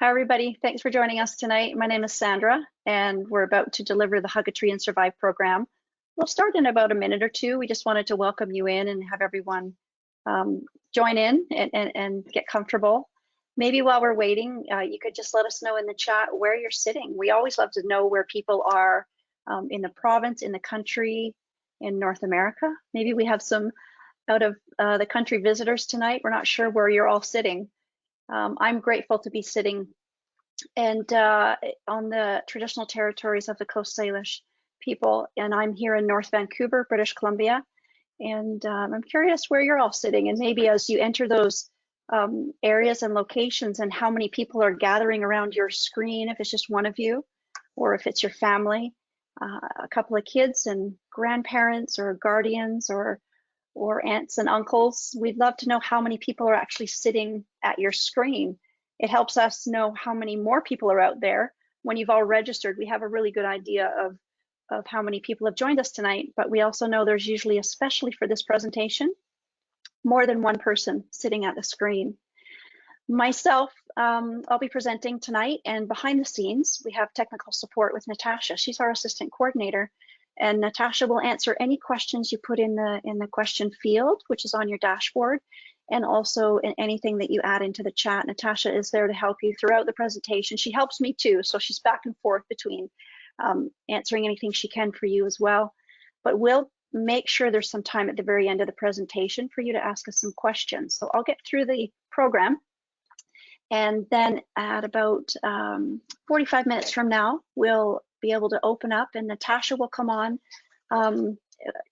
Hi, everybody. Thanks for joining us tonight. My name is Sandra, and we're about to deliver the Hug a Tree and Survive program. We'll start in about a minute or two. We just wanted to welcome you in and have everyone join in and get comfortable. Maybe while we're waiting, you could just let us know in the chat where you're sitting. We always love to know where people are in the province, in the country, in North America. Maybe we have some out of the country visitors tonight. We're not sure where you're all sitting. I'm grateful to be sitting and on the traditional territories of the Coast Salish people, and I'm here in North Vancouver, British Columbia, and I'm curious where you're all sitting, and maybe as you enter those areas and locations and how many people are gathering around your screen, if it's just one of you, or if it's your family, a couple of kids and grandparents or guardians or aunts and uncles. We'd love to know how many people are actually sitting at your screen. It helps us know how many more people are out there. When you've all registered, we have a really good idea of how many people have joined us tonight, but we also know there's usually, especially for this presentation, more than one person sitting at the screen. Myself, I'll be presenting tonight, and behind the scenes, we have technical support with Natasha. She's our assistant coordinator. And Natasha will answer any questions you put in the question field, which is on your dashboard, and also in anything that you add into the chat. Natasha is there to help you throughout the presentation. She helps me too, so she's back and forth between answering anything she can for you as well. But we'll make sure there's some time at the very end of the presentation for you to ask us some questions. So I'll get through the program, and then at about 45 minutes from now, we'll be able to open up, and Natasha will come on,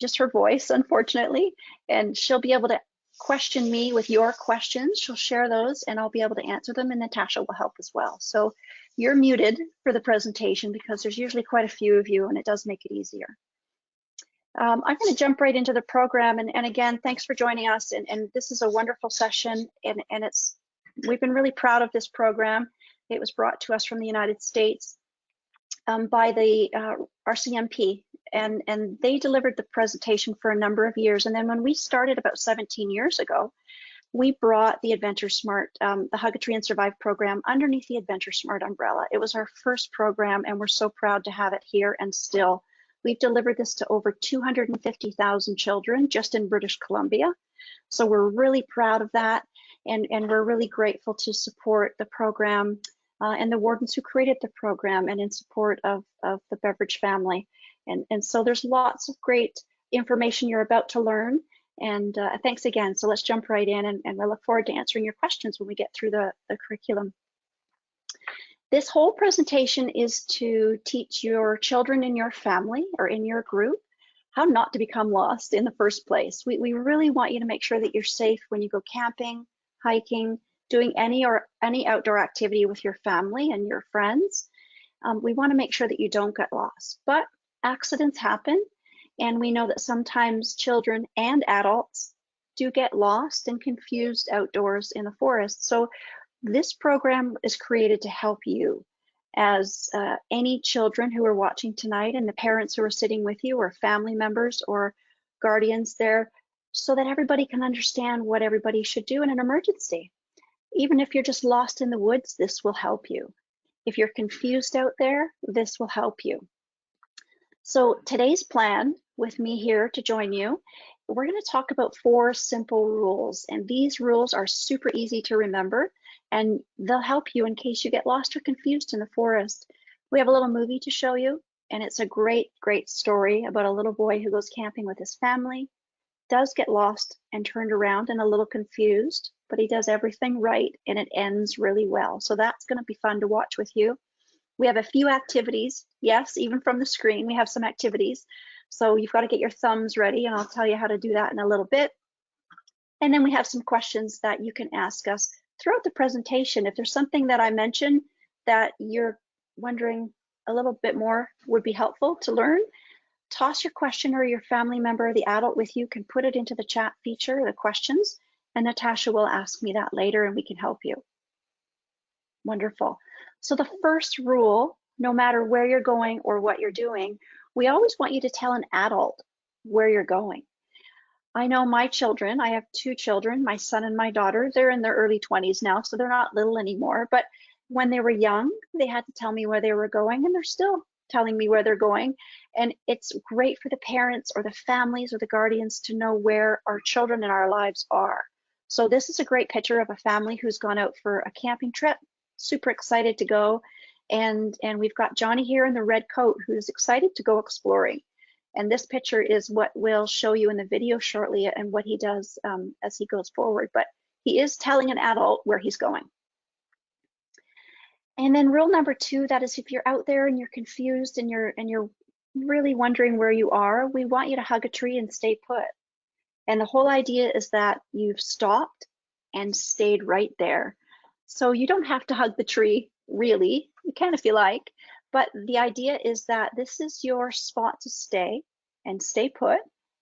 just her voice, unfortunately, and she'll be able to question me with your questions. She'll share those and I'll be able to answer them, and Natasha will help as well. So you're muted for the presentation because there's usually quite a few of you, and it does make it easier. I'm going to jump right into the program, and again, thanks for joining us, and this is a wonderful session, and we've been really proud of this program. It was brought to us from the United States by the RCMP, and they delivered the presentation for a number of years. And then when we started about 17 years ago, we brought the AdventureSmart, the Hug a Tree and Survive program, underneath the AdventureSmart umbrella. It was our first program, and we're so proud to have it here, and still. We've delivered this to over 250,000 children just in British Columbia. So we're really proud of that, and we're really grateful to support the program and the wardens who created the program, and in support of the Beveridge family. And so there's lots of great information you're about to learn, and thanks again. So let's jump right in, and I look forward to answering your questions when we get through the curriculum. This whole presentation is to teach your children in your family or in your group how not to become lost in the first place. We really want you to make sure that you're safe when you go camping, hiking, doing any outdoor activity with your family and your friends. We want to make sure that you don't get lost, but accidents happen, and we know that sometimes children and adults do get lost and confused outdoors in the forest. So this program is created to help you, as any children who are watching tonight, and the parents who are sitting with you, or family members or guardians there, so that everybody can understand what everybody should do in an emergency. Even if you're just lost in the woods, this will help you. If you're confused out there, this will help you. So today's plan, with me here to join you, we're going to talk about 4 simple rules, and these rules are super easy to remember, and they'll help you in case you get lost or confused in the forest. We have a little movie to show you, and it's a great, great story about a little boy who goes camping with his family, does get lost and turned around and a little confused, but he does everything right, and it ends really well. So that's going to be fun to watch with you. We have a few activities. Yes, even from the screen, we have some activities. So you've got to get your thumbs ready, and I'll tell you how to do that in a little bit. And then we have some questions that you can ask us throughout the presentation. If there's something that I mentioned that you're wondering a little bit more would be helpful to learn, toss your question, or your family member or the adult with you can put it into the chat feature, the questions, and Natasha will ask me that later and we can help you. Wonderful. So the first rule, no matter where you're going or what you're doing, we always want you to tell an adult where you're going. I know my children, I have 2 children, my son and my daughter, they're in their early 20s now, so they're not little anymore, but when they were young, they had to tell me where they were going, and they're still telling me where they're going. And it's great for the parents or the families or the guardians to know where our children in our lives are. So this is a great picture of a family who's gone out for a camping trip, super excited to go. And we've got Johnny here in the red coat who's excited to go exploring. And this picture is what we'll show you in the video shortly and what he does as he goes forward. But he is telling an adult where he's going. And then rule number 2, that is if you're out there and you're confused and you're really wondering where you are, we want you to hug a tree and stay put. And the whole idea is that you've stopped and stayed right there. So you don't have to hug the tree, really. You can if you like, but the idea is that this is your spot to stay and stay put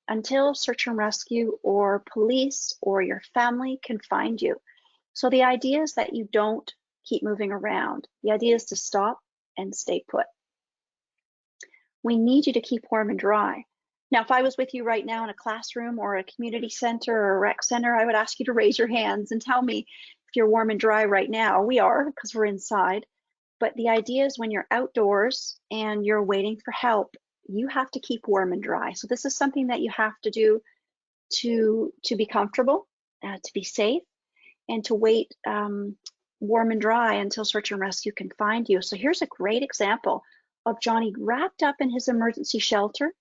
until search and rescue or police or your family can find you. So the idea is that you don't keep moving around. The idea is to stop and stay put. We need you to keep warm and dry. Now, if I was with you right now in a classroom or a community center or a rec center, I would ask you to raise your hands and tell me if you're warm and dry right now. We are, because we're inside. But the idea is when you're outdoors and you're waiting for help, you have to keep warm and dry. So this is something that you have to do to be comfortable, to be safe, and to wait warm and dry until search and rescue can find you. So here's a great example of Johnny wrapped up in his emergency shelter.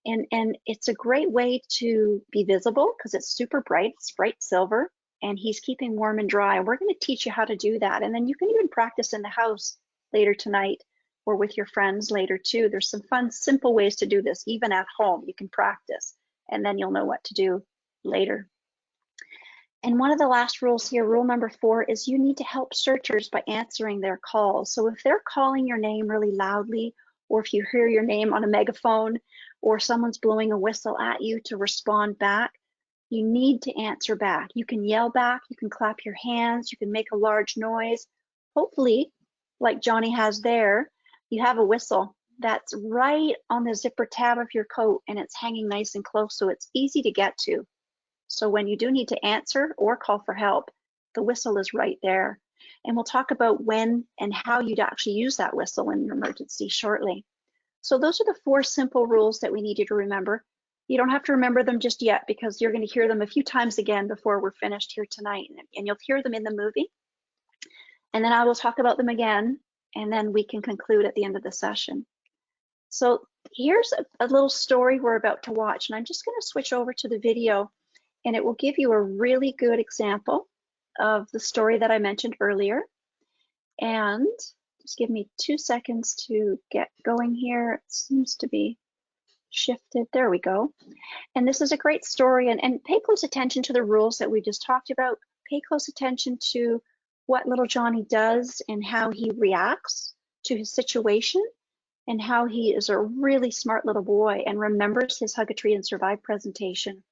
And it's a great way to be visible because it's super bright, it's bright silver, and he's keeping warm and dry. And we're going to teach you how to do that. And then you can even practice in the house later tonight or with your friends later too. There's some fun, simple ways to do this, even at home. You can practice, and then you'll know what to do later. And one of the last rules here, rule number 4, is you need to help searchers by answering their calls. So if they're calling your name really loudly, or if you hear your name on a megaphone, or someone's blowing a whistle at you to respond back, you need to answer back. You can yell back, you can clap your hands, you can make a large noise. Hopefully, like Johnny has there, you have a whistle that's right on the zipper tab of your coat and it's hanging nice and close so it's easy to get to. So when you do need to answer or call for help, the whistle is right there. And we'll talk about when and how you'd actually use that whistle in an emergency shortly. So those are the 4 simple rules that we need you to remember. You don't have to remember them just yet because you're going to hear them a few times again before we're finished here tonight. And you'll hear them in the movie. And then I will talk about them again, and then we can conclude at the end of the session. So here's a little story we're about to watch, and I'm just going to switch over to the video, and it will give you a really good example of the story that I mentioned earlier. And just give me 2 seconds to get going here. It seems to be shifted. There we go. And this is a great story. And pay close attention to the rules that we just talked about. Pay close attention to what little Johnny does and how he reacts to his situation and how he is a really smart little boy and remembers his Hug a Tree and Survive presentation.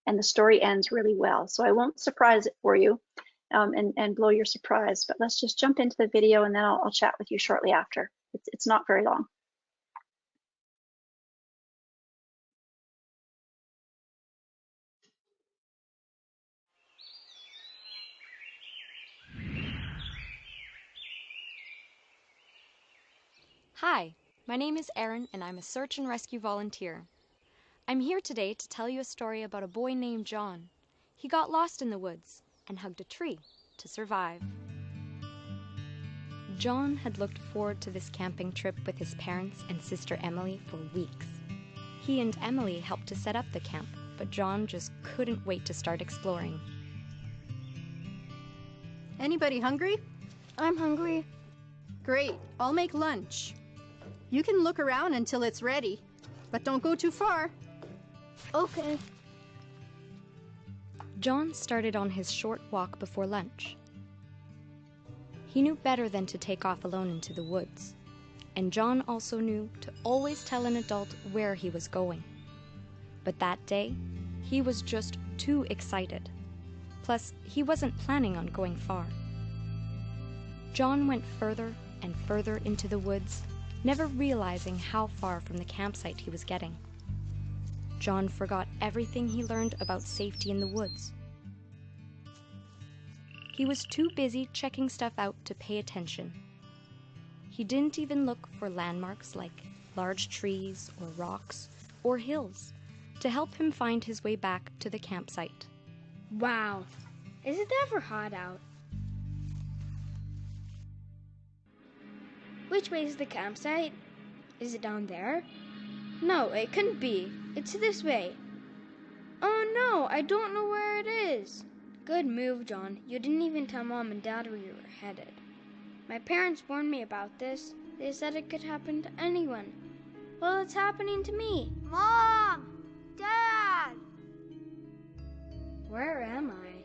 And the story ends really well. So I won't surprise it for you. And blow your surprise, but let's just jump into the video and then I'll chat with you shortly after. It's not very long. Hi, my name is Erin and I'm a search and rescue volunteer. I'm here today to tell you a story about a boy named John. He got lost in the woods and hugged a tree to survive. John had looked forward to this camping trip with his parents and sister Emily for weeks. He and Emily helped to set up the camp, but John just couldn't wait to start exploring. Anybody hungry? I'm hungry. Great, I'll make lunch. You can look around until it's ready, but don't go too far. Okay. John started on his short walk before lunch. He knew better than to take off alone into the woods, and John also knew to always tell an adult where he was going. But that day, he was just too excited. Plus, he wasn't planning on going far. John went further and further into the woods, never realizing how far from the campsite he was getting. John forgot everything he learned about safety in the woods. He was too busy checking stuff out to pay attention. He didn't even look for landmarks like large trees or rocks or hills to help him find his way back to the campsite. Wow. Is it ever hot out? Which way is the campsite? Is it down there? No, it couldn't be. It's this way. Oh no, I don't know where it is. Good move, John. You didn't even tell Mom and Dad where you were headed. My parents warned me about this. They said it could happen to anyone. Well, it's happening to me. Mom! Dad! Where am I?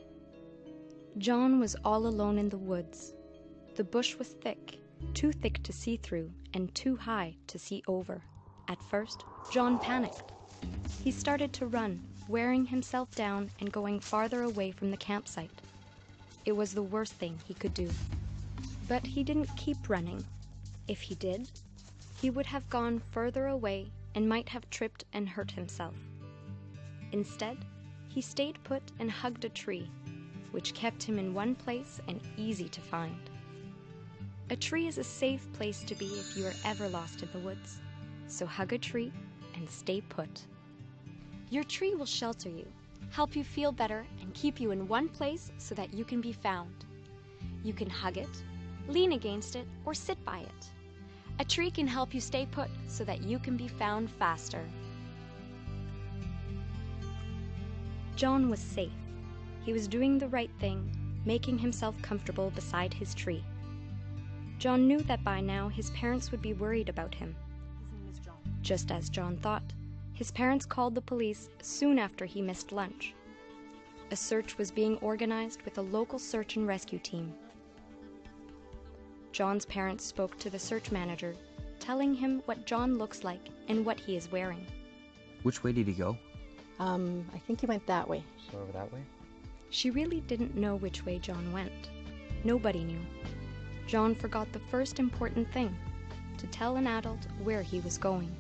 John was all alone in the woods. The bush was thick, too thick to see through and too high to see over. At first, John panicked. He started to run, wearing himself down and going farther away from the campsite. It was the worst thing he could do. But he didn't keep running. If he did, he would have gone further away and might have tripped and hurt himself. Instead, he stayed put and hugged a tree, which kept him in one place and easy to find. A tree is a safe place to be if you are ever lost in the woods, so hug a tree and stay put. Your tree will shelter you, help you feel better, and keep you in one place so that you can be found. You can hug it, lean against it, or sit by it. A tree can help you stay put so that you can be found faster. John was safe. He was doing the right thing, making himself comfortable beside his tree. John knew that by now his parents would be worried about him. His name is John. Just as John thought, his parents called the police soon after he missed lunch. A search was being organized with a local search and rescue team. John's parents spoke to the search manager, telling him what John looks like and what he is wearing. Which way did he go? I think he went that way. So over that way? She really didn't know which way John went. Nobody knew. John forgot the first important thing, to tell an adult where he was going.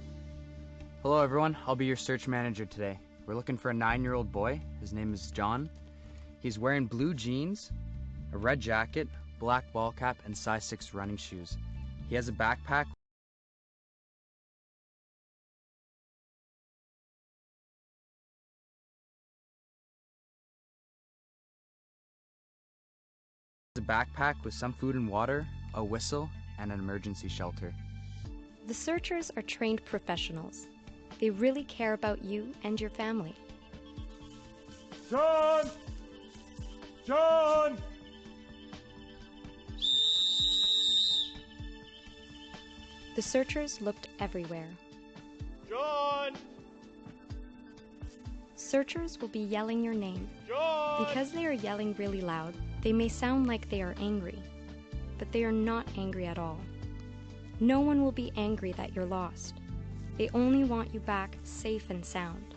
Hello everyone, I'll be your search manager today. We're looking for a 9-year-old boy. His name is John. He's wearing blue jeans, a red jacket, black ball cap, and size 6 running shoes. He has a backpack. A backpack with some food and water, a whistle, and an emergency shelter. The searchers are trained professionals. They really care about you and your family. John! John! The searchers looked everywhere. John! Searchers will be yelling your name. John! Because they are yelling really loud, they may sound like they are angry, but they are not angry at all. No one will be angry that you're lost. They only want you back safe and sound.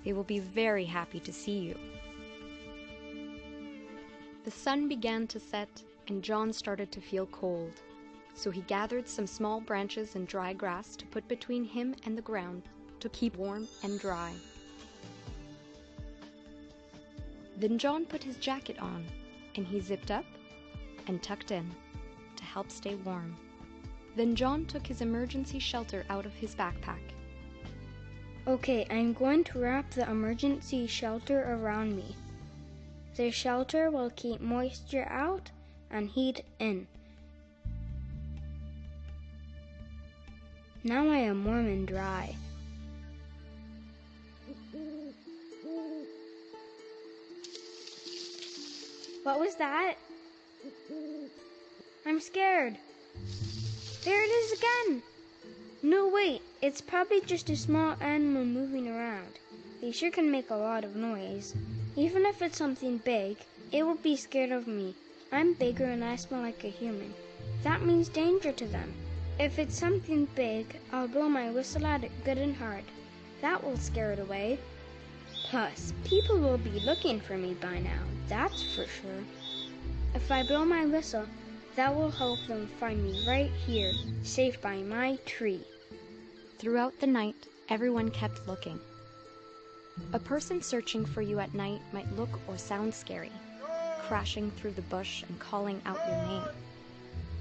They will be very happy to see you. The sun began to set, and John started to feel cold, so he gathered some small branches and dry grass to put between him and the ground to keep warm and dry. Then John put his jacket on, and he zipped up and tucked in to help stay warm. Then John took his emergency shelter out of his backpack. Okay, I'm going to wrap the emergency shelter around me. The shelter will keep moisture out and heat in. Now I am warm and dry. What was that? I'm scared. There it is again! No, wait, it's probably just a small animal moving around. They sure can make a lot of noise. Even if it's something big, it will be scared of me. I'm bigger and I smell like a human. That means danger to them. If it's something big, I'll blow my whistle at it good and hard. That will scare it away. Plus, people will be looking for me by now, that's for sure. If I blow my whistle, that will help them find me right here, safe by my tree. Throughout the night, everyone kept looking. A person searching for you at night might look or sound scary. crashing through the bush and calling out your name,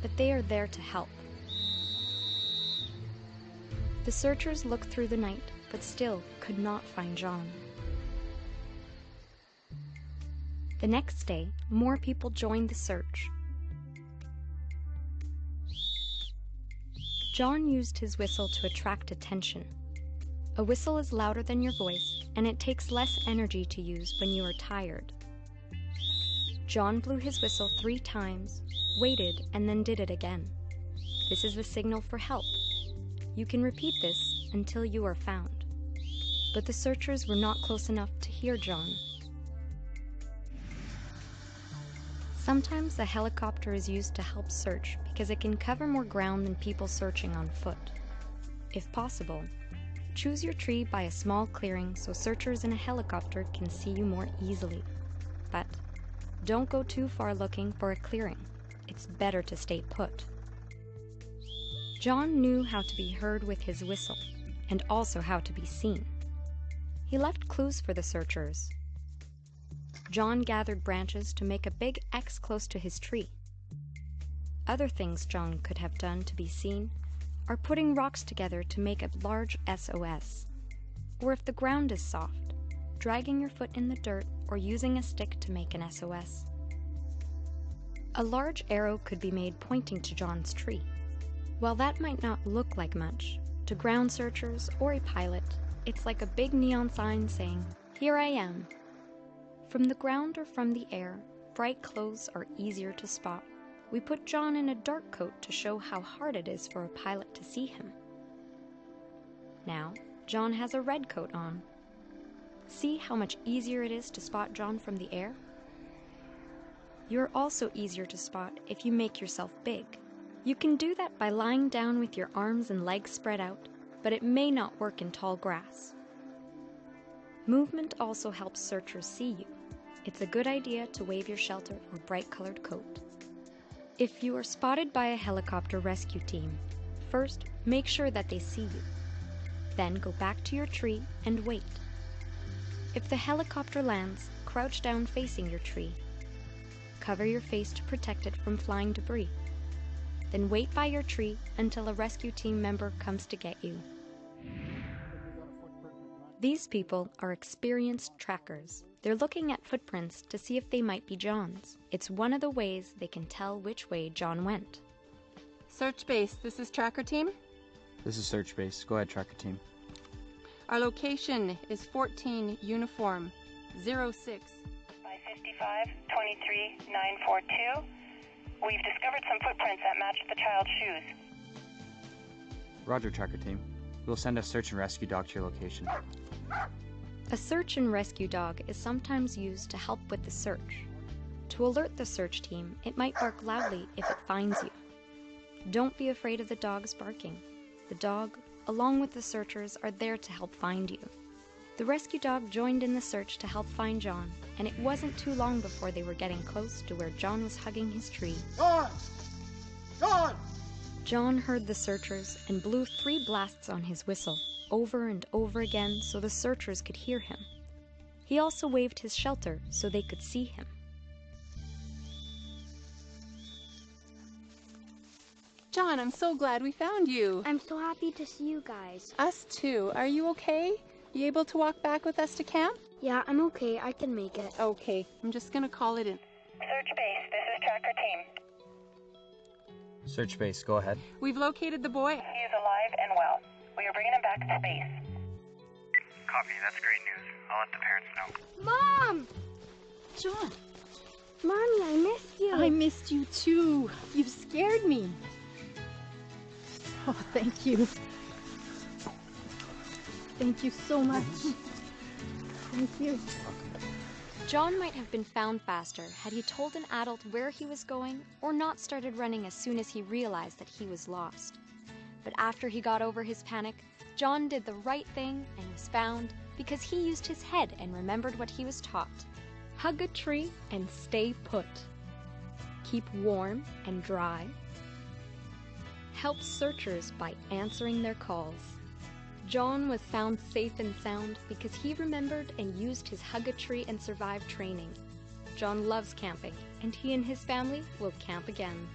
but they are there to help. The searchers looked through the night, but still could not find John. The next day, more people joined the search. John used his whistle to attract attention. A whistle is louder than your voice, and it takes less energy to use when you are tired. John blew his whistle 3 times, waited, and then did it again. This is the signal for help. You can repeat this until you are found. But the searchers were not close enough to hear John. Sometimes a helicopter is used to help search because it can cover more ground than people searching on foot. If possible, choose your tree by a small clearing so searchers in a helicopter can see you more easily. But don't go too far looking for a clearing. It's better to stay put. John knew how to be heard with his whistle, and also how to be seen. He left clues for the searchers. John gathered branches to make a big X close to his tree. Other things John could have done to be seen are putting rocks together to make a large SOS. Or if the ground is soft, dragging your foot in the dirt or using a stick to make an SOS. A large arrow could be made pointing to John's tree. While that might not look like much, to ground searchers or a pilot, it's like a big neon sign saying, "Here I am." From the ground or from the air, bright clothes are easier to spot. We put John in a dark coat to show how hard it is for a pilot to see him. Now, John has a red coat on. See how much easier it is to spot John from the air? You're also easier to spot if you make yourself big. You can do that by lying down with your arms and legs spread out, but it may not work in tall grass. Movement also helps searchers see you. It's a good idea to wave your shelter or bright-colored coat. If you are spotted by a helicopter rescue team, first make sure that they see you. Then go back to your tree and wait. If the helicopter lands, crouch down facing your tree. Cover your face to protect it from flying debris. Then wait by your tree until a rescue team member comes to get you. These people are experienced trackers. They're looking at footprints to see if they might be John's. It's one of the ways they can tell which way John went. Search base, this is tracker team. This is search base. Go ahead, tracker team. Our location is 14 Uniform 06. By 55 23 942. We've discovered some footprints that match the child's shoes. Roger, tracker team. We'll send a search and rescue dog to your location. A search and rescue dog is sometimes used to help with the search. To alert the search team, it might bark loudly if it finds you. Don't be afraid of the dog's barking. The dog, along with the searchers, are there to help find you. The rescue dog joined in the search to help find John, and it wasn't too long before they were getting close to where John was hugging his tree. John! John! John heard the searchers and blew 3 blasts on his whistle, over and over again so the searchers could hear him. He also waved his shelter so they could see him. John, I'm so glad we found you. I'm so happy to see you guys. Us too. Are you okay? You able to walk back with us to camp? Yeah, I'm okay. I can make it. Okay, I'm just gonna call it in. Search base, this is tracker team. Search base. Go ahead. We've located the boy. He is alive and well. We are bringing him back to base. Copy, that's great news. I'll let the parents know. Mom! John, Mommy, I missed you. I missed you too. You've scared me. Oh, thank you. Thank you so much. Thank you. John might have been found faster had he told an adult where he was going or not started running as soon as he realized that he was lost. But after he got over his panic, John did the right thing and was found because he used his head and remembered what he was taught. Hug a tree and stay put. Keep warm and dry. Help searchers by answering their calls. John was found safe and sound because he remembered and used his Hug a Tree and Survive training. John loves camping, and he and his family will camp again.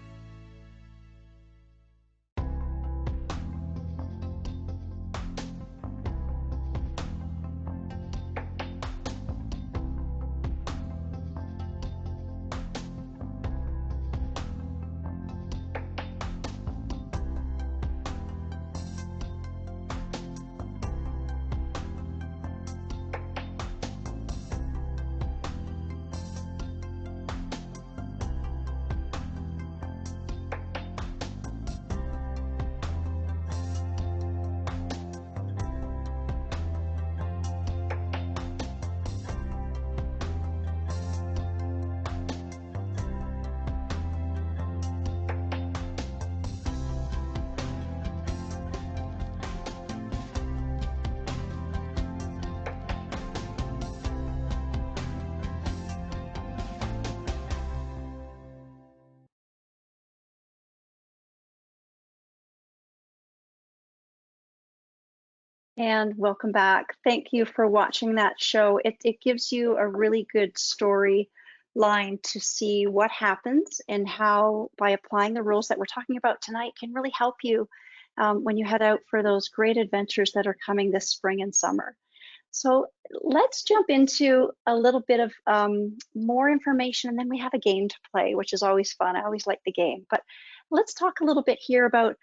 And welcome back. Thank you for watching that show. It gives you a really good story line to see what happens and how, by applying the rules that we're talking about tonight, can really help you when you head out for those great adventures that are coming this spring and summer. So let's jump into a little bit of more information, and then we have a game to play, which is always fun. I always like the game. But let's talk a little bit here about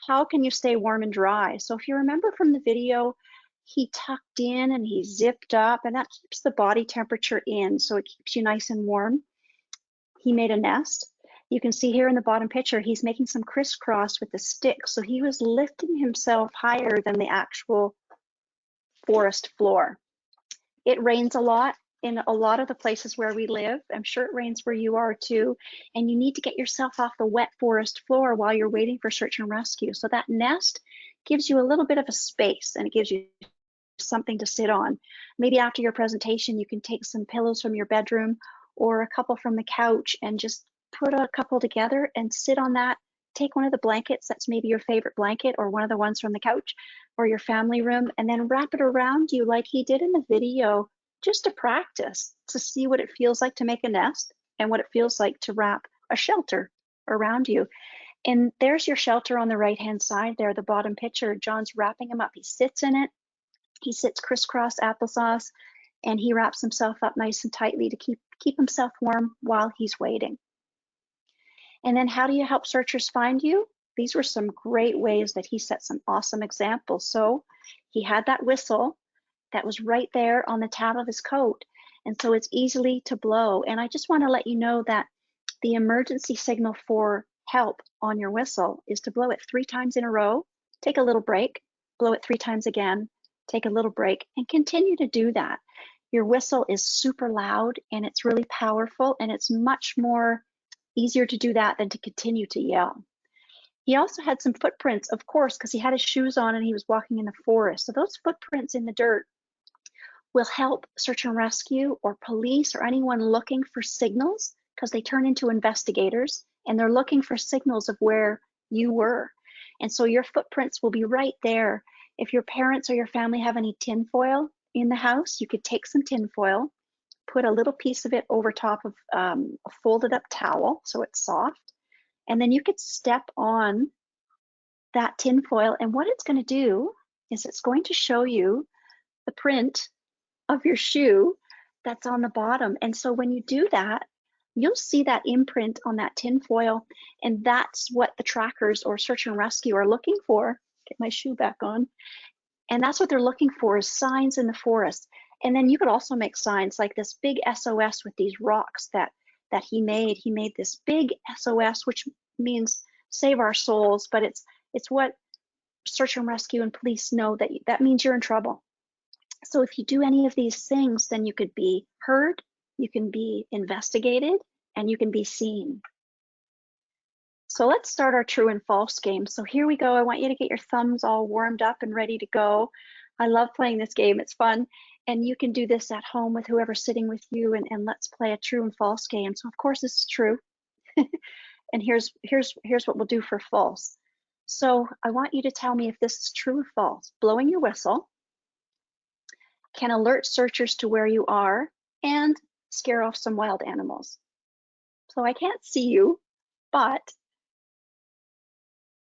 how can you stay warm and dry. So if you remember from the video, he tucked in and he zipped up, and that keeps the body temperature in, so it keeps you nice and warm. He made a nest. You can see here in the bottom picture, he's making some crisscross with the stick. So he was lifting himself higher than the actual forest floor. It rains a lot in a lot of the places where we live. I'm sure it rains where you are too. And you need to get yourself off the wet forest floor while you're waiting for search and rescue. So that nest gives you a little bit of a space, and it gives you something to sit on. Maybe after your presentation, you can take some pillows from your bedroom or a couple from the couch and just put a couple together and sit on that. Take one of the blankets that's maybe your favorite blanket, or one of the ones from the couch or your family room, and then wrap it around you like he did in the video, just to practice, to see what it feels like to make a nest and what it feels like to wrap a shelter around you. And there's your shelter on the right-hand side there, the bottom picture. John's wrapping him up. He sits in it. He sits crisscross applesauce, and he wraps himself up nice and tightly to keep himself warm while he's waiting. And then how do you help searchers find you? These were some great ways that he set some awesome examples. So he had that whistle that was right there on the tab of his coat, and so it's easily to blow. And I just want to let you know that the emergency signal for help on your whistle is to blow it 3 times in a row, take a little break, blow it 3 times again, take a little break, and continue to do that. Your whistle is super loud and it's really powerful, and it's much more easier to do that than to continue to yell. He also had some footprints, of course, because he had his shoes on and he was walking in the forest. So those footprints in the dirt will help search and rescue or police or anyone looking for signals, because they turn into investigators and they're looking for signals of where you were. And so your footprints will be right there. If your parents or your family have any tinfoil in the house, you could take some tinfoil, put a little piece of it over top of a folded up towel so it's soft, and then you could step on that tinfoil, and what it's going to do is it's going to show you the print of your shoe that's on the bottom. And so when you do that, you'll see that imprint on that tinfoil, and that's what the trackers or search and rescue are looking for. Get my shoe back on. And that's what they're looking for, is signs in the forest. And then you could also make signs like this big SOS with these rocks that he made. He made this big SOS, which means save our souls, but it's what search and rescue and police know that means you're in trouble. So if you do any of these things, then you could be heard, you can be investigated, and you can be seen. So let's start our true and false game. So here we go. I want you to get your thumbs all warmed up and ready to go. I love playing this game. It's fun. And you can do this at home with whoever's sitting with you, and let's play a true and false game. So of course this is true. And here's what we'll do for false. So I want you to tell me if this is true or false. Blowing your whistle can alert searchers to where you are and scare off some wild animals. So I can't see you, but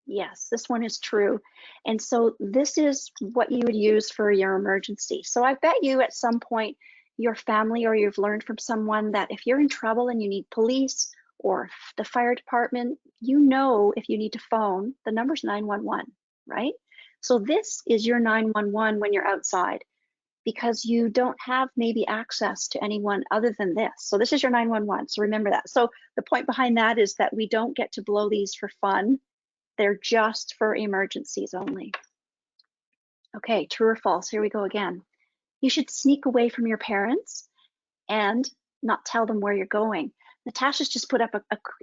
yes, this one is true. And so this is what you would use for your emergency. So I bet you at some point, your family or you've learned from someone that if you're in trouble and you need police or the fire department, you know if you need to phone, the number's 911, right? So this is your 911 when you're outside, because you don't have maybe access to anyone other than this. So this is your 911, so remember that. So the point behind that is that we don't get to blow these for fun. They're just for emergencies only. Okay, true or false? Here we go again. You should sneak away from your parents and not tell them where you're going. Natasha's just put up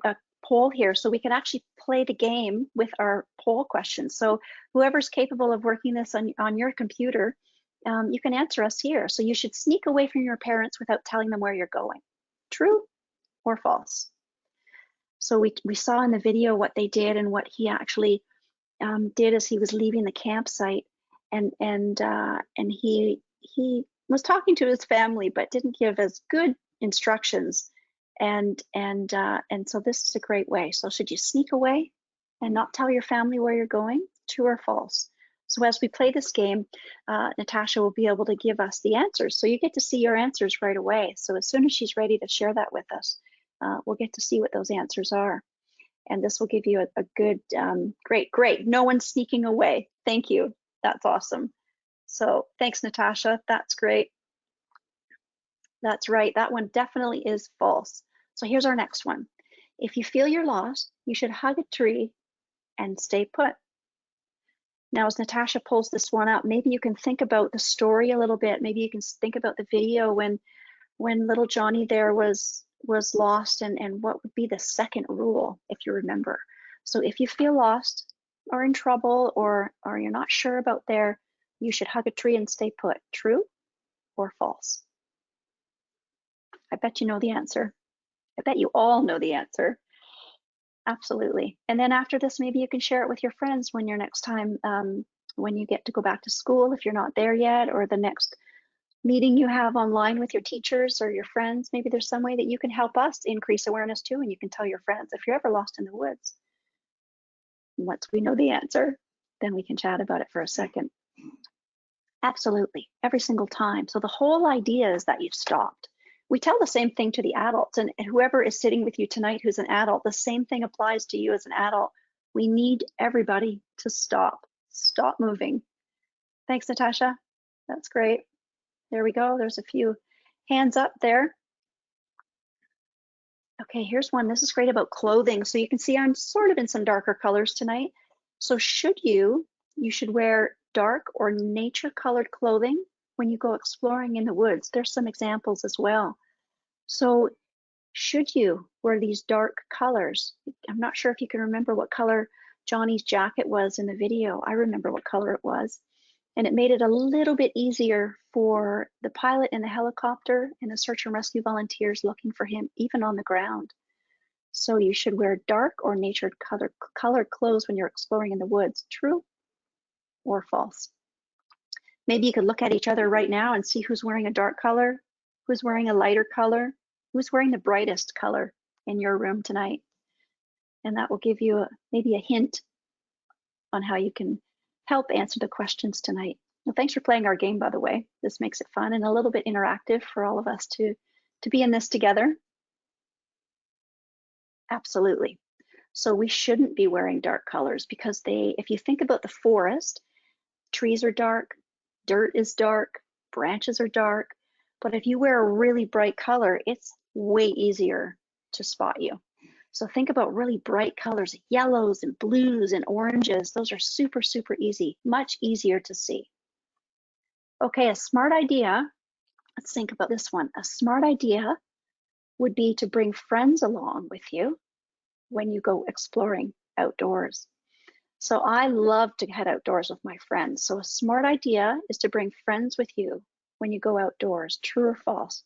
a poll here so we can actually play the game with our poll questions. So whoever's capable of working this on your computer, you can answer us here. So you should sneak away from your parents without telling them where you're going. True or false? So we saw in the video what they did and what he actually did as he was leaving the campsite, and he was talking to his family but didn't give as good instructions, and so this is a great way. So should you sneak away and not tell your family where you're going? True or false? So as we play this game, Natasha will be able to give us the answers. So you get to see your answers right away. So as soon as she's ready to share that with us, we'll get to see what those answers are. And this will give you a good, great. No one's sneaking away. Thank you. That's awesome. So thanks, Natasha. That's great. That's right. That one definitely is false. So here's our next one. If you feel you're lost, you should hug a tree and stay put. Now, as Natasha pulls this one up, maybe you can think about the story a little bit. Maybe you can think about the video when little Johnny there was lost, and what would be the second rule, if you remember. So if you feel lost or in trouble or you're not sure about there, you should hug a tree and stay put. True or false? I bet you know the answer. I bet you all know the answer. Absolutely. And then after this, maybe you can share it with your friends when you're next time, when you get to go back to school, if you're not there yet, or the next meeting you have online with your teachers or your friends. Maybe there's some way that you can help us increase awareness too, and you can tell your friends. If you're ever lost in the woods, once we know the answer, then we can chat about it for a second. Absolutely, every single time. So the whole idea is that you've stopped. We tell the same thing to the adults, and whoever is sitting with you tonight who's an adult, the same thing applies to you as an adult. We need everybody to stop moving. Thanks, Natasha. That's great. There we go. There's a few hands up there. Okay, here's one. This is great about clothing. So you can see I'm sort of in some darker colors tonight. So you should wear dark or nature colored clothing when you go exploring in the woods. There's some examples as well. So should you wear these dark colors? I'm not sure if you can remember what color Johnny's jacket was in the video. I remember what color it was. And it made it a little bit easier for the pilot in the helicopter and the search and rescue volunteers looking for him, even on the ground. So you should wear dark or nature colored clothes when you're exploring in the woods. True or false? Maybe you could look at each other right now and see who's wearing a dark color, who's wearing a lighter color, who's wearing the brightest color in your room tonight. And that will give you maybe a hint on how you can help answer the questions tonight. Well, thanks for playing our game, by the way. This makes it fun and a little bit interactive for all of us to be in this together. Absolutely. So we shouldn't be wearing dark colors because if you think about the forest, trees are dark, dirt is dark, branches are dark. But if you wear a really bright color, it's way easier to spot you. So think about really bright colors, yellows and blues and oranges. Those are super, super easy, much easier to see. Okay, a smart idea. Let's think about this one. A smart idea would be to bring friends along with you when you go exploring outdoors. So I love to head outdoors with my friends. So a smart idea is to bring friends with you when you go outdoors. True or false?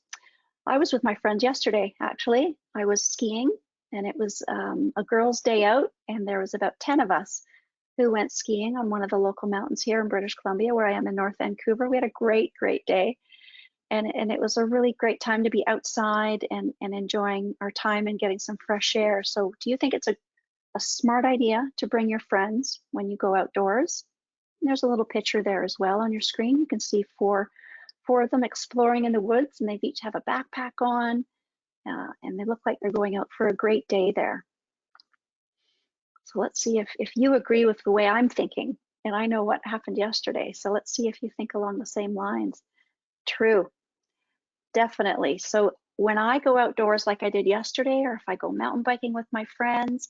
I was with my friends yesterday, actually. I was skiing, and it was a girls' day out, and there was about 10 of us who went skiing on one of the local mountains here in British Columbia, where I am in North Vancouver. We had a great, great day. And it was a really great time to be outside and enjoying our time and getting some fresh air. So do you think it's a smart idea to bring your friends when you go outdoors? And there's a little picture there as well on your screen. You can see four of them exploring in the woods, and they each have a backpack on, and they look like they're going out for a great day there. So let's see if you agree with the way I'm thinking, and I know what happened yesterday. So let's see if you think along the same lines. True, definitely. So when I go outdoors like I did yesterday, or if I go mountain biking with my friends,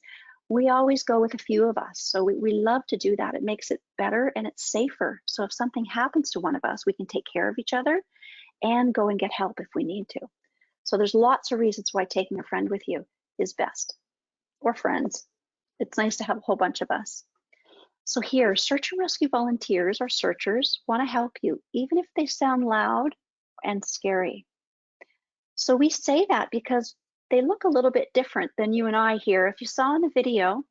we always go with a few of us. So we love to do that. It makes it better and it's safer. So if something happens to one of us, we can take care of each other and go and get help if we need to. So there's lots of reasons why taking a friend with you is best, or friends. It's nice to have a whole bunch of us. So here, search and rescue volunteers or searchers want to help you, even if they sound loud and scary. So we say that because they look a little bit different than you and I here. If you saw in the video,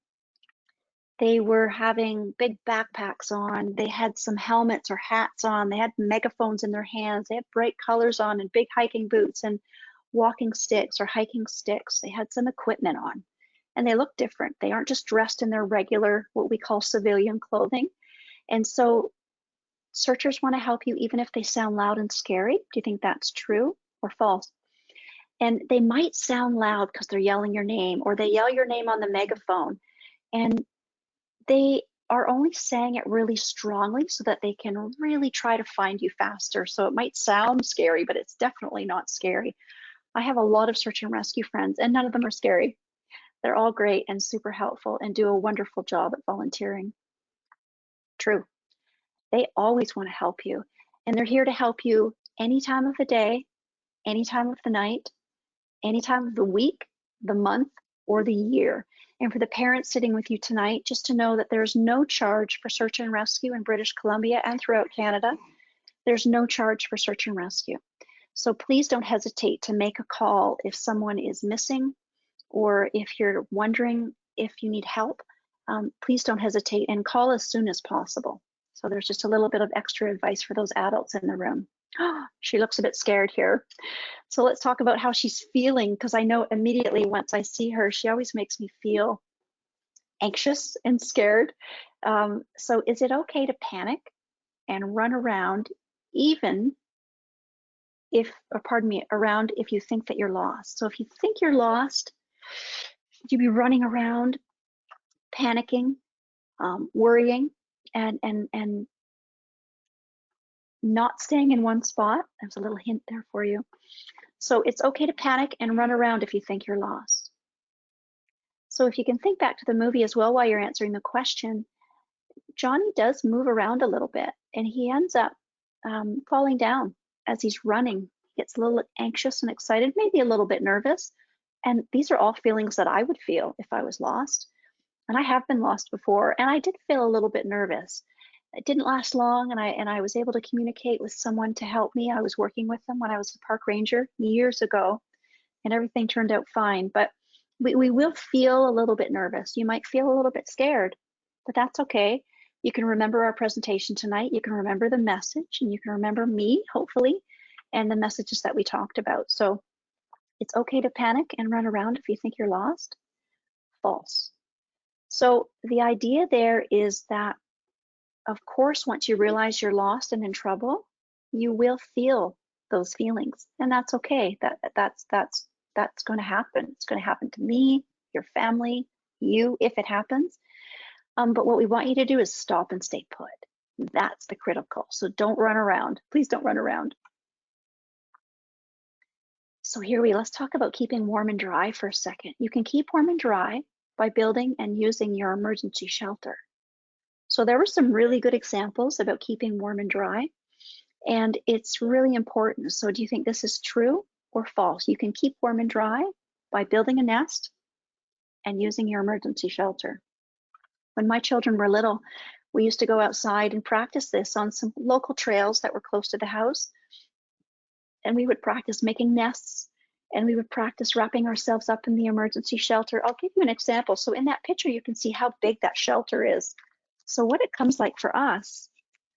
they were having big backpacks on. They had some helmets or hats on. They had megaphones in their hands. They had bright colors on and big hiking boots and walking sticks or hiking sticks. They had some equipment on, and they look different. They aren't just dressed in their regular, what we call civilian clothing. And so searchers want to help you even if they sound loud and scary. Do you think that's true or false? And they might sound loud because they're yelling your name, or they yell your name on the megaphone, and they are only saying it really strongly so that they can really try to find you faster. So it might sound scary, but it's definitely not scary. I have a lot of search and rescue friends, and none of them are scary. They're all great and super helpful and do a wonderful job at volunteering. True. They always want to help you, and they're here to help you any time of the day, any time of the night, any time of the week, the month, or the year. And for the parents sitting with you tonight, just to know that there's no charge for search and rescue in British Columbia and throughout Canada. There's no charge for search and rescue. So please don't hesitate to make a call if someone is missing, or if you're wondering if you need help. Please don't hesitate and call as soon as possible. So there's just a little bit of extra advice for those adults in the room. She looks a bit scared here. So let's talk about how she's feeling, because I know immediately once I see her, she always makes me feel anxious and scared. So is it okay to panic and run around even if, or pardon me, around if you think that you're lost? So if you think you're lost, should you be running around, panicking, worrying, and not staying in one spot? There's a little hint there for you. So it's okay to panic and run around if you think you're lost. So if you can think back to the movie as well while you're answering the question, Johnny does move around a little bit, and he ends up falling down as he's running. He gets a little anxious and excited, maybe a little bit nervous. And these are all feelings that I would feel if I was lost. And I have been lost before, and I did feel a little bit nervous. It didn't last long, and I was able to communicate with someone to help me. I was working with them when I was a park ranger years ago, and everything turned out fine. But we will feel a little bit nervous. You might feel a little bit scared, but that's okay. You can remember our presentation tonight. You can remember the message, and you can remember me, hopefully, and the messages that we talked about. So it's okay to panic and run around if you think you're lost. False. So the idea there is that, of course, once you realize you're lost and in trouble, you will feel those feelings, and that's okay. That's going to happen. It's going to happen to me, your family, you, if it happens. But what we want you to do is stop and stay put. That's the critical. So don't run around. Please don't run around. So let's talk about keeping warm and dry for a second. You can keep warm and dry by building and using your emergency shelter. So there were some really good examples about keeping warm and dry, and it's really important. So do you think this is true or false? You can keep warm and dry by building a nest and using your emergency shelter. When my children were little, we used to go outside and practice this on some local trails that were close to the house. And we would practice making nests, and we would practice wrapping ourselves up in the emergency shelter. I'll give you an example. So in that picture, you can see how big that shelter is. So what it comes like for us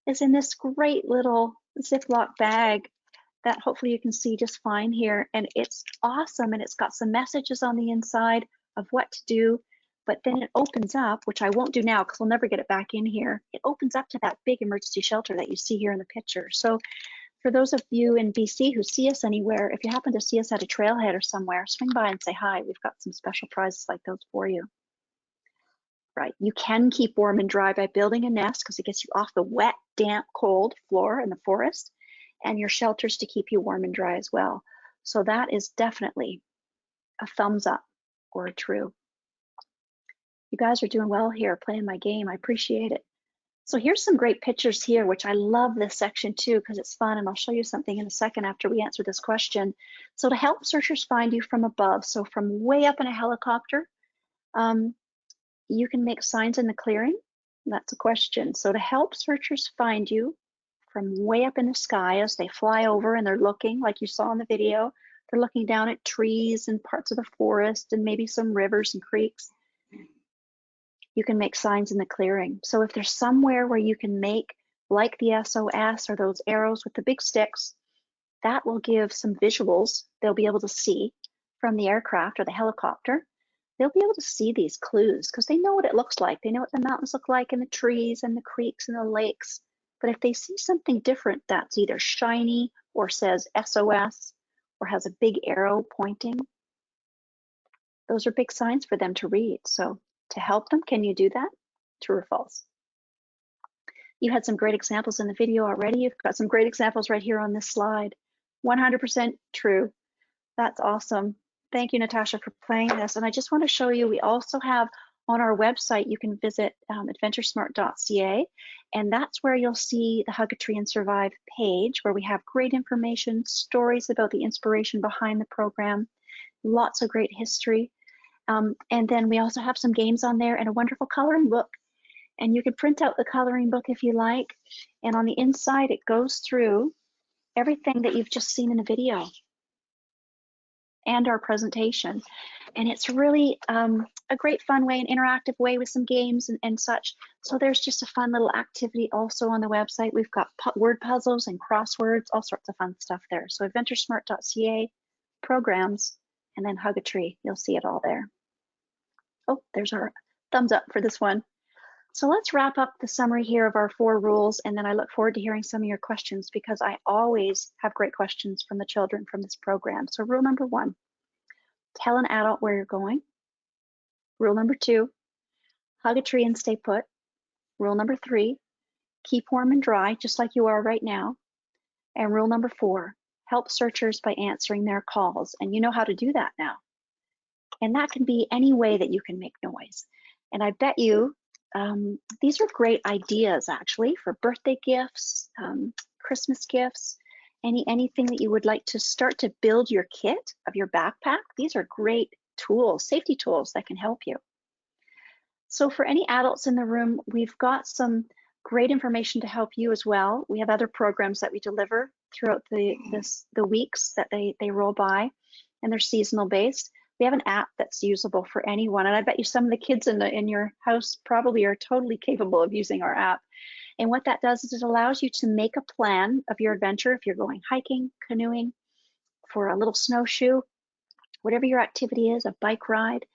is in this great little Ziploc bag that hopefully you can see just fine here. And it's awesome, and it's got some messages on the inside of what to do, but then it opens up, which I won't do now because we'll never get it back in here. It opens up to that big emergency shelter that you see here in the picture. So for those of you in BC who see us anywhere, if you happen to see us at a trailhead or somewhere, swing by and say hi. We've got some special prizes like those for you. Right, you can keep warm and dry by building a nest because it gets you off the wet, damp, cold floor in the forest, and your shelters to keep you warm and dry as well. So that is definitely a thumbs up or a true. You guys are doing well here playing my game. I appreciate it. So here's some great pictures here, which I love this section too because it's fun, and I'll show you something in a second after we answer this question. So to help searchers find you from above, so from way up in a helicopter, you can make signs in the clearing. That's a question. So to help searchers find you from way up in the sky as they fly over and they're looking, like you saw in the video, they're looking down at trees and parts of the forest and maybe some rivers and creeks. You can make signs in the clearing. So if there's somewhere where you can make, like the SOS or those arrows with the big sticks, that will give some visuals they'll be able to see from the aircraft or the helicopter. They'll be able to see these clues because they know what it looks like. They know what the mountains look like and the trees and the creeks and the lakes. But if they see something different that's either shiny or says SOS or has a big arrow pointing, those are big signs for them to read. So to help them, can you do that? True or false? You had some great examples in the video already. You've got some great examples right here on this slide. 100% true. That's awesome. Thank you, Natasha, for playing this. And I just want to show you, we also have on our website, you can visit AdventureSmart.ca, and that's where you'll see the Hug a Tree and Survive page, where we have great information, stories about the inspiration behind the program, lots of great history. And then we also have some games on there and a wonderful coloring book. And you can print out the coloring book if you like. And on the inside, it goes through everything that you've just seen in the video and our presentation. And it's really a great fun way, an interactive way with some games and such. So there's just a fun little activity also on the website. We've got word puzzles and crosswords, all sorts of fun stuff there. So AdventureSmart.ca, programs, and then Hug a Tree. You'll see it all there. Oh, there's our thumbs up for this one. So let's wrap up the summary here of our 4 rules, and then I look forward to hearing some of your questions because I always have great questions from the children from this program. So rule number 1, tell an adult where you're going. Rule number 2, hug a tree and stay put. Rule number 3, keep warm and dry, just like you are right now. And rule number 4, help searchers by answering their calls. And you know how to do that now. And that can be any way that you can make noise. And I bet you these are great ideas actually for birthday gifts, Christmas gifts, anything that you would like to start to build your kit of your backpack. These are great tools, safety tools that can help you. So for any adults in the room, we've got some great information to help you as well. We have other programs that we deliver throughout the weeks that they roll by, and they're seasonal based. We have an app that's usable for anyone, and I bet you some of the kids in your house probably are totally capable of using our app. And what that does is it allows you to make a plan of your adventure if you're going hiking, canoeing, for a little snowshoe, whatever your activity is, a bike ride.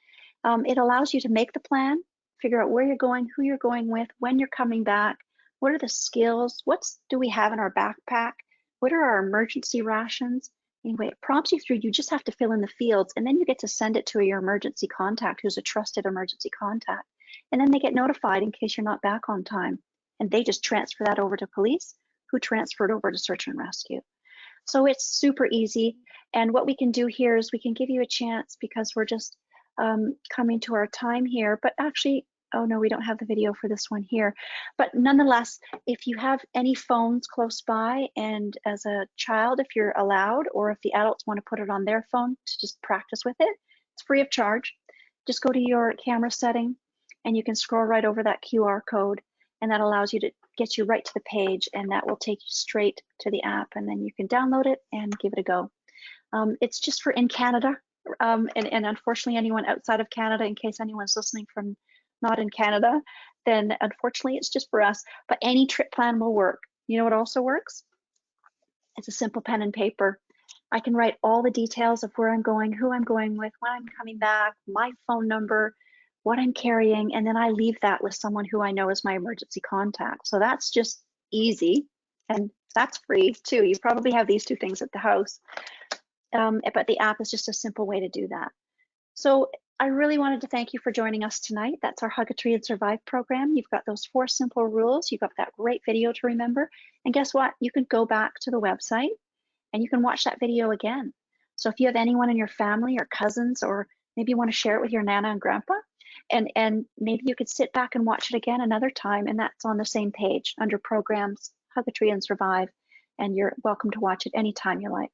It allows you to make the plan, figure out where you're going, who you're going with, when you're coming back, what are the skills, what do we have in our backpack, what are our emergency rations. Anyway, it prompts you through, you just have to fill in the fields, and then you get to send it to your emergency contact who's a trusted emergency contact. And then they get notified in case you're not back on time. And they just transfer that over to police, who transfer it over to search and rescue. So it's super easy. And what we can do here is we can give you a chance, because we're just coming to our time here, but actually, oh no, we don't have the video for this one here. But nonetheless, if you have any phones close by, and as a child, if you're allowed, or if the adults want to put it on their phone to just practice with it, it's free of charge. Just go to your camera setting and you can scroll right over that QR code, and that allows you to get you right to the page, and that will take you straight to the app, and then you can download it and give it a go. It's just for in Canada, and unfortunately anyone outside of Canada, in case anyone's listening from not in Canada, then unfortunately it's just for us, but any trip plan will work. You know what also works? It's a simple pen and paper. I can write all the details of where I'm going, who I'm going with, when I'm coming back, my phone number, what I'm carrying, and then I leave that with someone who I know is my emergency contact. So that's just easy, and that's free too. You probably have these two things at the house, but the app is just a simple way to do that. So I really wanted to thank you for joining us tonight. That's our Hug a Tree and Survive program. You've got those 4 simple rules. You've got that great video to remember. And guess what? You can go back to the website and you can watch that video again. So if you have anyone in your family or cousins, or maybe you want to share it with your Nana and Grandpa, and maybe you could sit back and watch it again another time, and that's on the same page under Programs, Hug a Tree and Survive, and you're welcome to watch it anytime you like.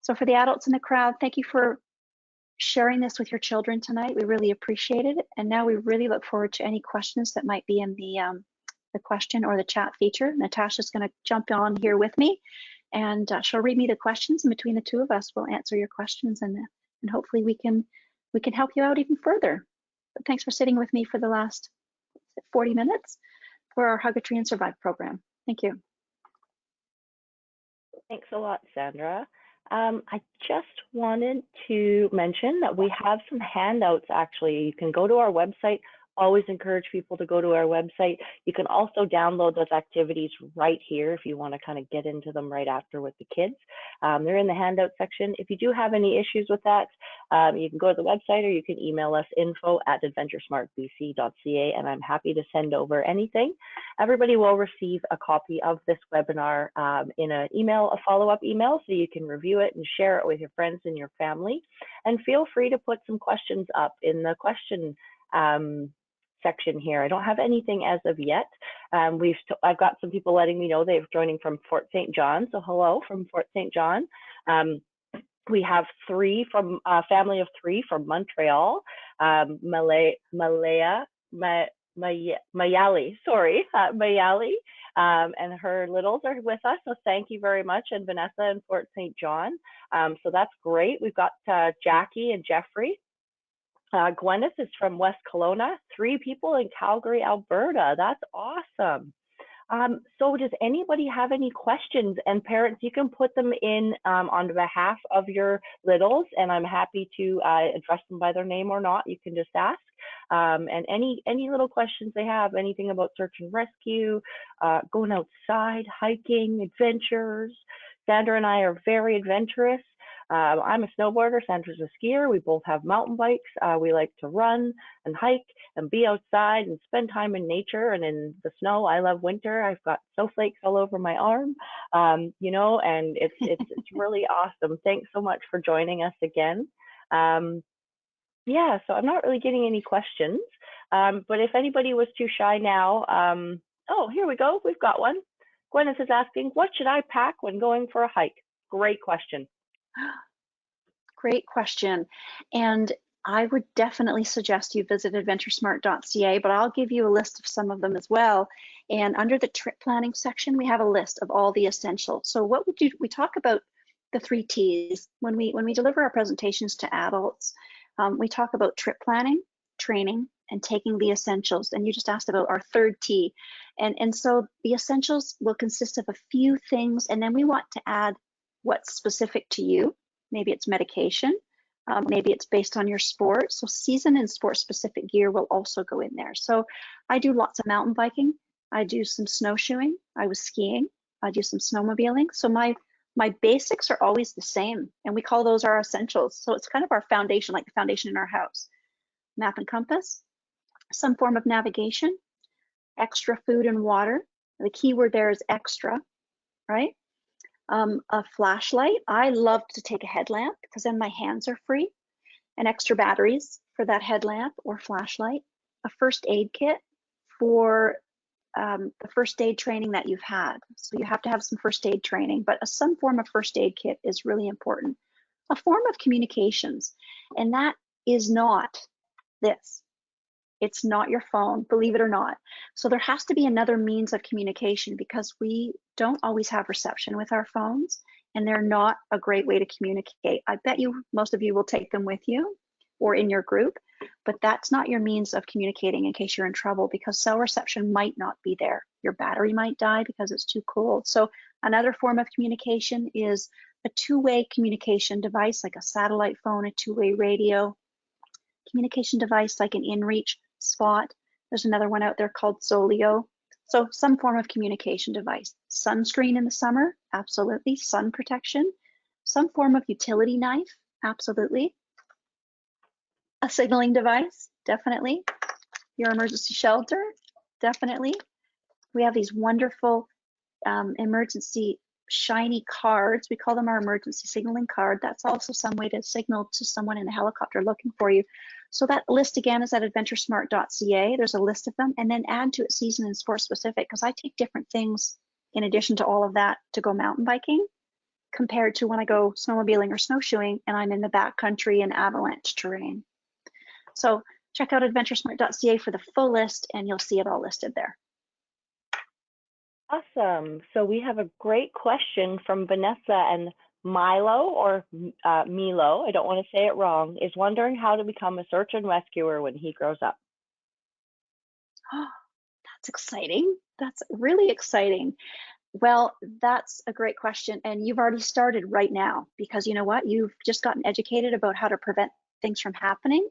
So for the adults in the crowd, thank you for sharing this with your children tonight. We really appreciate it. And now we really look forward to any questions that might be in the question or the chat feature. Natasha's going to jump on here with me, and she'll read me the questions, and between the two of us, we'll answer your questions, and hopefully we can help you out even further. But thanks for sitting with me for the last 40 minutes for our Hug a Tree and Survive program. Thank you. Thanks a lot, Sandra. I just wanted to mention that we have some handouts. Actually, you can go to our website. Always encourage people to go to our website. You can also download those activities right here if you want to kind of get into them right after with the kids. They're in the handout section. If you do have any issues with that, you can go to the website, or you can email us info@adventuresmartbc.ca, and I'm happy to send over anything. Everybody will receive a copy of this webinar in an email, a follow-up email, so you can review it and share it with your friends and your family. And feel free to put some questions up in the question section here. I don't have anything as of yet. I've got some people letting me know they're joining from Fort St. John. So hello from Fort St. John. We have 3 from a family of 3 from Montreal. Mayali, and her littles are with us. So thank you very much. And Vanessa in Fort St. John. So that's great. We've got Jackie and Jeffrey. Gwyneth is from West Kelowna. 3 people in Calgary, Alberta. That's awesome. So does anybody have any questions? And parents, you can put them in on behalf of your littles, and I'm happy to address them by their name or not. You can just ask. And any little questions they have, anything about search and rescue, going outside, hiking, adventures. Sandra and I are very adventurous. I'm a snowboarder, Sandra's a skier. We both have mountain bikes. We like to run and hike and be outside and spend time in nature and in the snow. I love winter. I've got snowflakes all over my arm, you know, and it's really awesome. Thanks so much for joining us again. Yeah, so I'm not really getting any questions, but if anybody was too shy now, oh, here we go. We've got one. Gwyneth is asking, what should I pack when going for a hike? Great question. Great question. And I would definitely suggest you visit adventuresmart.ca, but I'll give you a list of some of them as well. And under the trip planning section, we have a list of all the essentials. So what would you, we talk about the 3 T's when we deliver our presentations to adults. We talk about trip planning, training, and taking the essentials. And you just asked about our 3rd T. And so the essentials will consist of a few things, and then we want to add what's specific to you. Maybe it's medication, maybe it's based on your sport. So season and sport specific gear will also go in there. So I do lots of mountain biking. I do some snowshoeing. I was skiing. I do some snowmobiling. So my basics are always the same, and we call those our essentials. So it's kind of our foundation, like the foundation in our house. Map and compass, some form of navigation, extra food and water. The key word there is extra, right? A flashlight. I love to take a headlamp because then my hands are free. And extra batteries for that headlamp or flashlight. A first aid kit for the first aid training that you've had. So you have to have some first aid training, but some form of first aid kit is really important. A form of communications, and that is not this. It's not your phone, believe it or not. So there has to be another means of communication because we don't always have reception with our phones, and they're not a great way to communicate. I bet you most of you will take them with you or in your group, but that's not your means of communicating in case you're in trouble because cell reception might not be there. your battery might die because it's too cold. So another form of communication is a two-way communication device, like a satellite phone, a two-way radio, communication device like an inReach Spot. There's another one out there called Zoleo. So some form of communication device. Sunscreen in the summer, absolutely. Sun protection. Some form of utility knife, absolutely. A signaling device, definitely. Your emergency shelter, definitely. We have these wonderful emergency shiny cards. We call them our emergency signaling card. That's also some way to signal to someone in a helicopter looking for you. So that list again is at adventuresmart.ca. There's a list of them, and then add to it season and sport specific, because I take different things in addition to all of that to go mountain biking compared to when I go snowmobiling or snowshoeing and I'm in the backcountry and avalanche terrain. So check out adventuresmart.ca for the full list and you'll see it all listed there. Awesome. So we have a great question from Vanessa, and Milo, or Milo, I don't want to say it wrong, is wondering how to become a search and rescuer when he grows up. Oh, that's exciting. That's really exciting. Well, that's a great question. And you've already started right now, because you know what? You've just gotten educated about how to prevent things from happening.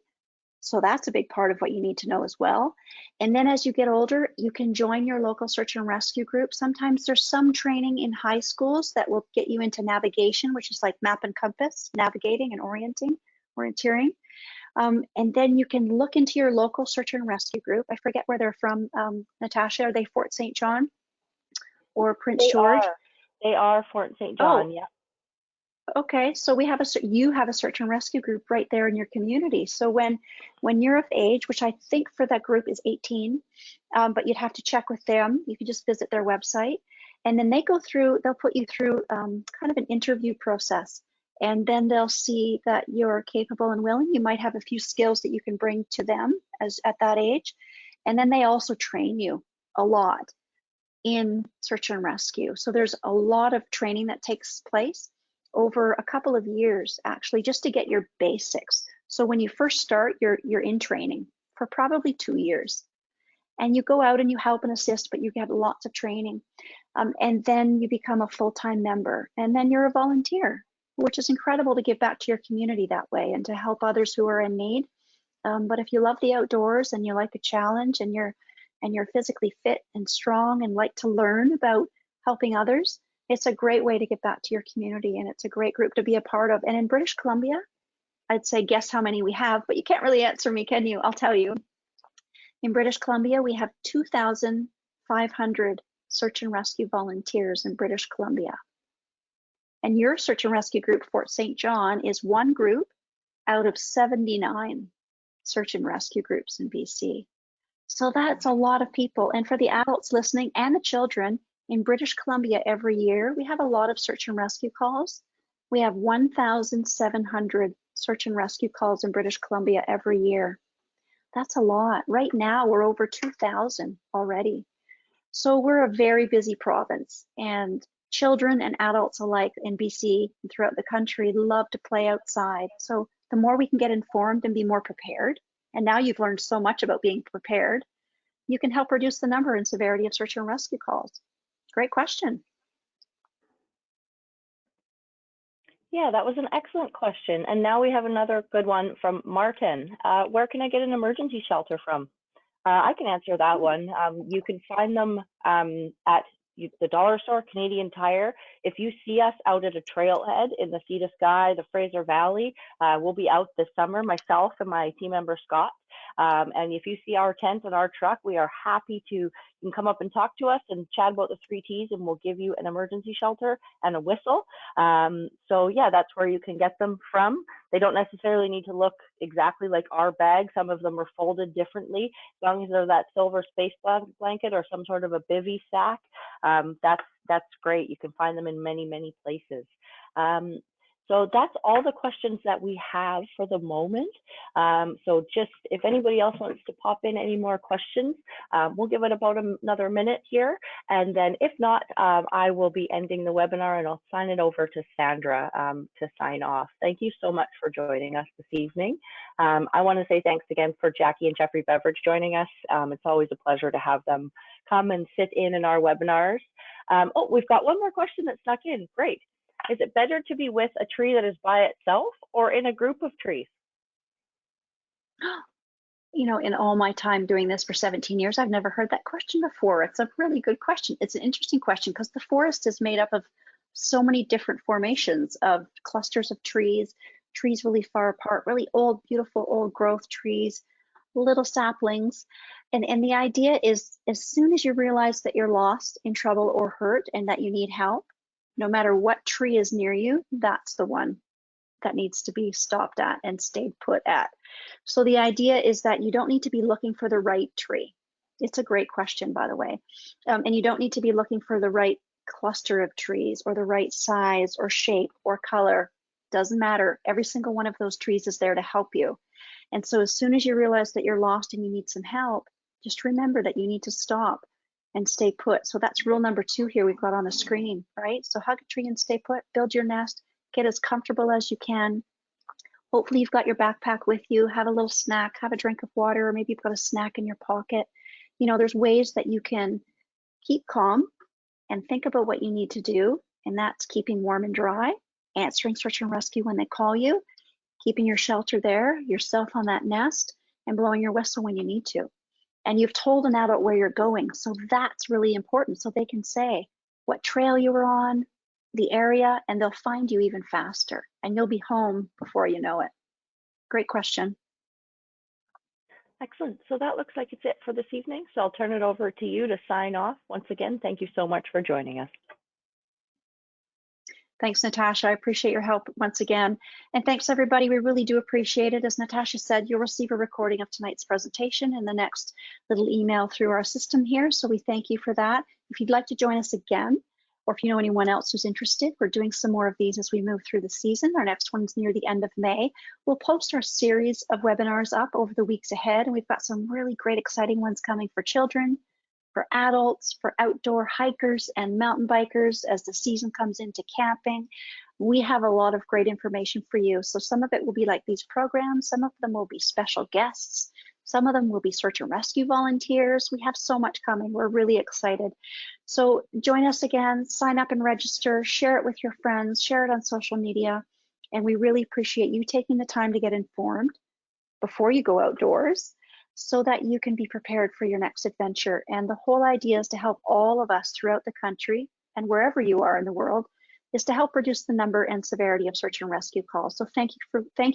So that's a big part of what you need to know as well. And then as you get older, you can join your local search and rescue group. Sometimes there's some training in high schools that will get you into navigation, which is like map and compass, navigating and orienteering. And then you can look into your local search and rescue group. I forget where they're from, Natasha. Are they Fort St. John or Prince George? They are Fort St. John, yeah. Okay, so you have a search and rescue group right there in your community. So when you're of age, which I think for that group is 18, but you'd have to check with them. You can just visit their website, and then they'll put you through kind of an interview process, and then they'll see that you're capable and willing. You might have a few skills that you can bring to them at that age, and then they also train you a lot in search and rescue. So there's a lot of training that takes place over a couple of years, actually, just to get your basics. So when you first start, you're in training for probably 2 years, and you go out and you help and assist, but you get lots of training, and then you become a full-time member, and then you're a volunteer, which is incredible to give back to your community that way and to help others who are in need. But if you love the outdoors and you like a challenge, and you're physically fit and strong and like to learn about helping others, it's a great way to get back to your community, and it's a great group to be a part of. And in British Columbia, I'd say guess how many we have, but you can't really answer me, can you? I'll tell you. In British Columbia, we have 2,500 search and rescue volunteers in British Columbia. And your search and rescue group, Fort St. John, is one group out of 79 search and rescue groups in BC. So that's a lot of people. And for the adults listening and the children, in British Columbia every year, we have a lot of search and rescue calls. We have 1,700 search and rescue calls in British Columbia every year. That's a lot. Right now, we're over 2,000 already. So we're a very busy province, and children and adults alike in BC and throughout the country love to play outside. So the more we can get informed and be more prepared, and now you've learned so much about being prepared, you can help reduce the number and severity of search and rescue calls. Great question. Yeah, that was an excellent question. And now we have another good one from Martin. Where can I get an emergency shelter from? I can answer that one. You can find them at the dollar store, Canadian Tire. If you see us out at a trailhead in the Sea to Sky, the Fraser Valley, we'll be out this summer, myself and my team member Scott. And if you see our tent and our truck, we are happy to, you can come up and talk to us and chat about the 3 T's, and we'll give you an emergency shelter and a whistle. So yeah, that's where you can get them from. They don't necessarily need to look exactly like our bag. Some of them are folded differently. As long as they're that silver space blanket or some sort of a bivy sack, that's great. You can find them in many, many places. So that's all the questions that we have for the moment. So just if anybody else wants to pop in any more questions, we'll give it about another minute here. And then if not, I will be ending the webinar and I'll sign it over to Sandra to sign off. Thank you so much for joining us this evening. I want to say thanks again for Jackie and Jeffrey Beveridge joining us. It's always a pleasure to have them come and sit in our webinars. Oh, we've got one more question that snuck in. Great. Is it better to be with a tree that is by itself or in a group of trees? You know, in all my time doing this for 17 years, I've never heard that question before. It's a really good question. It's an interesting question because the forest is made up of so many different formations of clusters of trees, trees really far apart, really old, beautiful old growth trees, little saplings. And the idea is as soon as you realize that you're lost, in trouble or hurt and that you need help, no matter what tree is near you, that's the one that needs to be stopped at and stayed put at. So the idea is that you don't need to be looking for the right tree. It's a great question, by the way. And you don't need to be looking for the right cluster of trees or the right size or shape or color. Doesn't matter. Every single one of those trees is there to help you. And so as soon as you realize that you're lost and you need some help, just remember that you need to stop and stay put. So that's rule number 2 here we've got on the screen, right? So hug a tree and stay put, build your nest, get as comfortable as you can. Hopefully you've got your backpack with you, have a little snack, have a drink of water, or maybe you've got a snack in your pocket. You know, there's ways that you can keep calm and think about what you need to do. And that's keeping warm and dry, answering search and rescue when they call you, keeping your shelter there, yourself on that nest, and blowing your whistle when you need to. And you've told an adult where you're going. So that's really important. So they can say what trail you were on, the area, and they'll find you even faster. And you'll be home before you know it. Great question. Excellent. So that looks like it's it for this evening. So I'll turn it over to you to sign off. Once again, thank you so much for joining us. Thanks, Natasha. I appreciate your help once again. And thanks, everybody. We really do appreciate it. As Natasha said, you'll receive a recording of tonight's presentation in the next little email through our system here. So we thank you for that. If you'd like to join us again, or if you know anyone else who's interested, we're doing some more of these as we move through the season. Our next one's near the end of May. We'll post our series of webinars up over the weeks ahead, and we've got some really great, exciting ones coming for children, for adults, for outdoor hikers and mountain bikers as the season comes into camping. We have a lot of great information for you. So some of it will be like these programs, some of them will be special guests, some of them will be search and rescue volunteers. We have so much coming. We're really excited. So join us again, sign up and register, share it with your friends, share it on social media. And we really appreciate you taking the time to get informed before you go outdoors, so that you can be prepared for your next adventure. And the whole idea is to help all of us throughout the country and wherever you are in the world, is to help reduce the number and severity of search and rescue calls. So thank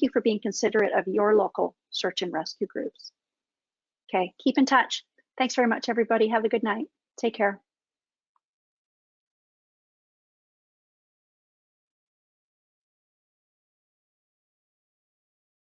you for being considerate of your local search and rescue groups. Okay, keep in touch. Thanks very much, everybody. Have a good night. Take care.